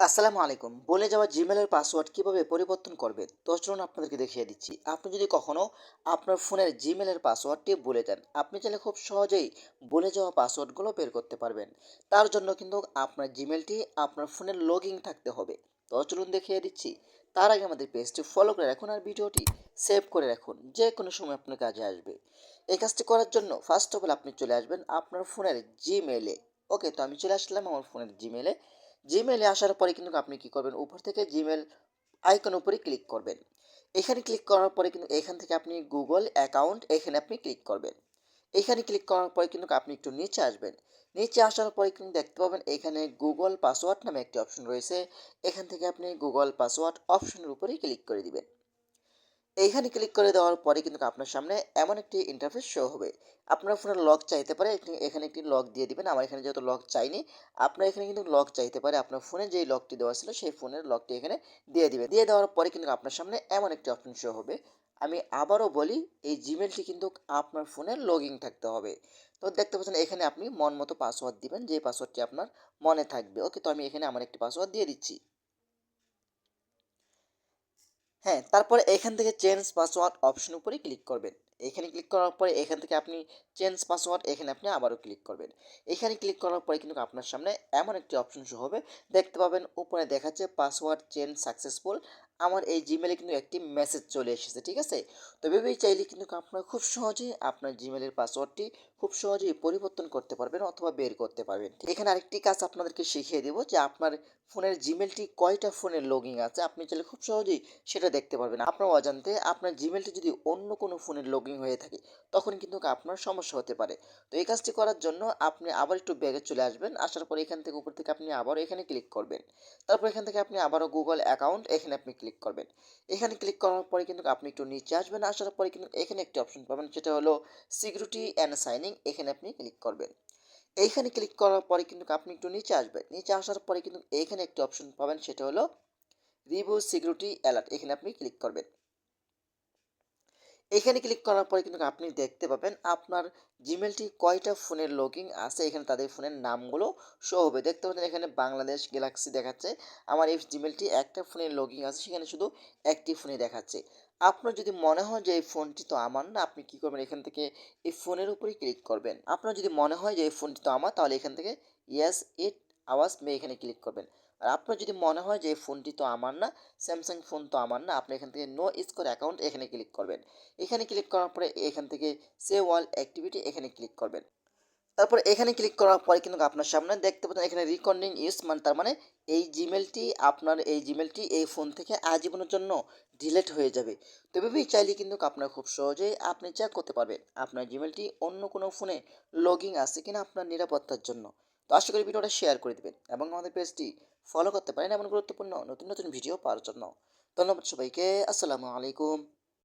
আসসালামু আলাইকুম। বলে যাওয়া জিমেলের পাসওয়ার্ড কিভাবে পরিবর্তন করবেন? তো চলুন আপনাদেরকে দেখিয়ে দিচ্ছি। আপনি যদি কখনো আপনার ফোনের জিমেলের পাসওয়ার্ডটি ভুলে যান, আপনি চাইলে খুব সহজেই ভুলে যাওয়া পাসওয়ার্ডগুলো বের করতে পারবেন। তার জন্য কিন্তু আপনার জিমেলটি আপনার ফোনের লগইন থাকতে হবে। তো চলুন দেখিয়ে দিচ্ছি। তার আগে আমাদের পেজটি ফলো করে রাখুন আর ভিডিওটি সেভ করে রাখুন। যে কোনো সময় আপনার কাজে আসবে। এই কাজটি করার জন্য ফার্স্ট অফ অল আপনি চলে আসবেন আপনার ফোনের জিমেইলে। ওকে, তো আমি চলে আসলাম আমার ফোনের জিমেইলে। জিমেইলে আসার পরে কিন্তু আপনি কি করবেন, উপর থেকে জিমেল আইকন উপরে ক্লিক করবেন। এখানে ক্লিক করার পরে কিন্তু এখান থেকে আপনি গুগল অ্যাকাউন্ট এখানে আপনি ক্লিক করবেন। এখানে ক্লিক করার পরে কিন্তু আপনি একটু নিচে আসবেন। নিচে আসার পরে কিন্তু দেখতে পাবেন এখানে গুগল পাসওয়ার্ড নামে একটি অপশন রয়েছে। এখান থেকে আপনি গুগল পাসওয়ার্ড অপশনের উপরেই ক্লিক করে দিবেন। এইখানে ক্লিক করে দেওয়ার পরে কিন্তু আপনার সামনে এমন একটি ইন্টারফেস শো হবে। আপনার ফোনের লক চাইতে পারে, এখানে একটি লক দিয়ে দিবেন। আমার এখানে যেহেতু লক চাইনি, আপনার এখানে কিন্তু লক চাইতে পারে। আপনার ফোনে যেই লকটি দেওয়া ছিল সেই ফোনের লকটি এখানে দিয়ে দিবেন। দিয়ে দেওয়ার পরে কিন্তু আপনার সামনে এমন একটি অপশন শো হবে। আমি আবারও বলি, এই জিমেলটি কিন্তু আপনার ফোনে লগইন থাকতে হবে। তো দেখতে পাচ্ছেন এখানে আপনি মন মতো পাসওয়ার্ড দিবেন, যে পাসওয়ার্ডটি আপনার মনে থাকবে। ওকে, তো আমি এখানে আমার একটি পাসওয়ার্ড দিয়ে দিচ্ছি। হ্যাঁ, তারপরে এখান থেকে চেঞ্জ পাসওয়ার্ড অপশন উপরে ক্লিক করবেন। এখানে ক্লিক করার পরে এখান থেকে আপনি চেঞ্জ পাসওয়ার্ড এখানে আপনি আবারও ক্লিক করবেন। এখানে ক্লিক করার পরে কিন্তু আপনার সামনে এমন একটি অপশন শো হবে। দেখতে পাবেন উপরে দেখাচ্ছে পাসওয়ার্ড চেঞ্জ সাকসেসফুল। আমার এই জিমেলে কিন্তু একটি মেসেজ চলে এসেছে, ঠিক আছে? তো এভাবেই চাইলে কিন্তু আপনারা খুব সহজেই আপনার জিমেলের পাসওয়ার্ডটি খুব সহজেই পরিবর্তন করতে পারবেন অথবা বের করতে পারবেন। এখানে আরেকটি কাজ আপনাদেরকে শিখিয়ে দেব, যে আপনার ফোনের জিমেলটি কয়টা ফোনে লগইন আছে আপনি চাইলে খুব সহজেই সেটা দেখতে পারবেন। আপনার অজান্তে আপনার জিমেলটি যদি অন্য কোনো ফোনের লগইন হয়ে থাকে, তখন কিন্তু আপনার সমস্যা হতে পারে। তো এই কাজটি করার জন্য আপনি আবার একটু ব্যাগে চলে আসবেন। আসার পরে এখান থেকে উপর থেকে আপনি আবারও এখানে ক্লিক করবেন। তারপর এখান থেকে আপনি আবারও গুগল অ্যাকাউন্ট এখানে আপনি ক্লিক করবেন। এখানে ক্লিক করার পরে কিন্তু আপনি একটু নিচে আসবেন। আসার পরে কিন্তু এখানে একটি অপশন পাবেন, সেটা হলো সিকিউরিটি অ্যান্ড সাইনিং। এখানে আপনি ক্লিক করবেন। এইখানে ক্লিক করার পরে কিন্তু আপনি একটু নিচে আসবেন। নিচে আসার পরে কিন্তু এইখানে একটি অপশন পাবেন, সেটা হলো রিভিউ সিকিউরিটি অ্যালার্ট। এখানে আপনি ক্লিক করবেন। এখানে ক্লিক করার পরে কিন্তু আপনি দেখতে পাবেন আপনার জিমেলটি কয়টা ফোনের লগইন আছে। এখানে তাদের ফোনের নামগুলো শো হবে। দেখতে পাচ্ছেন এখানে বাংলাদেশ গ্যালাক্সি দেখাচ্ছে। আমার এই জিমেলটি একটা ফোনের লগইন আছে, সেখানে শুধু একটি ফোনে দেখাচ্ছে। আপনার যদি মনে হয় যে এই ফোনটি তো আমার না, আপনি কি করবেন, এখান থেকে এই ফোনের উপরেই ক্লিক করবেন। আপনার যদি মনে হয় যে এই ফোনটি তো আমার, তাহলে এখান থেকে ইয়েস ইট আওয়াজ মে এখানে ক্লিক করবেন। আর আপনার যদি মনে হয় যে এই ফোনটি তো আমার না, স্যামসাং ফোন তো আমার না, আপনি এখান থেকে নো স্কোর অ্যাকাউন্ট এখানে ক্লিক করবেন। এখানে ক্লিক করার পরে এখান থেকে সেভ অল অ্যাক্টিভিটি এখানে ক্লিক করবেন। তারপর এখানে ক্লিক করার পরে কিন্তু আপনার সামনে দেখতে পাচ্ছেন এখানে রিকন্ডিং ইউজ, মানে তার মানে এই জিমেলটি আপনার এই জিমেলটি এই ফোন থেকে আজীবনের জন্য ডিলিট হয়ে যাবে। তো এভাবেই চাইলে কিন্তু আপনার খুব সহজেই আপনি চেক করতে পারবেন আপনার জিমেলটি অন্য কোনো ফোনে লগইন আছে কিনা আপনার নিরাপত্তার জন্য। তো আশা করি ভিডিওটা শেয়ার করে দেবেন এবং আমাদের পেজটি ফলো করতে পারেন এমন গুরুত্বপূর্ণ নতুন নতুন ভিডিও পাওয়ার জন্য। ধন্যবাদ সবাইকে। আসসালামু আলাইকুম।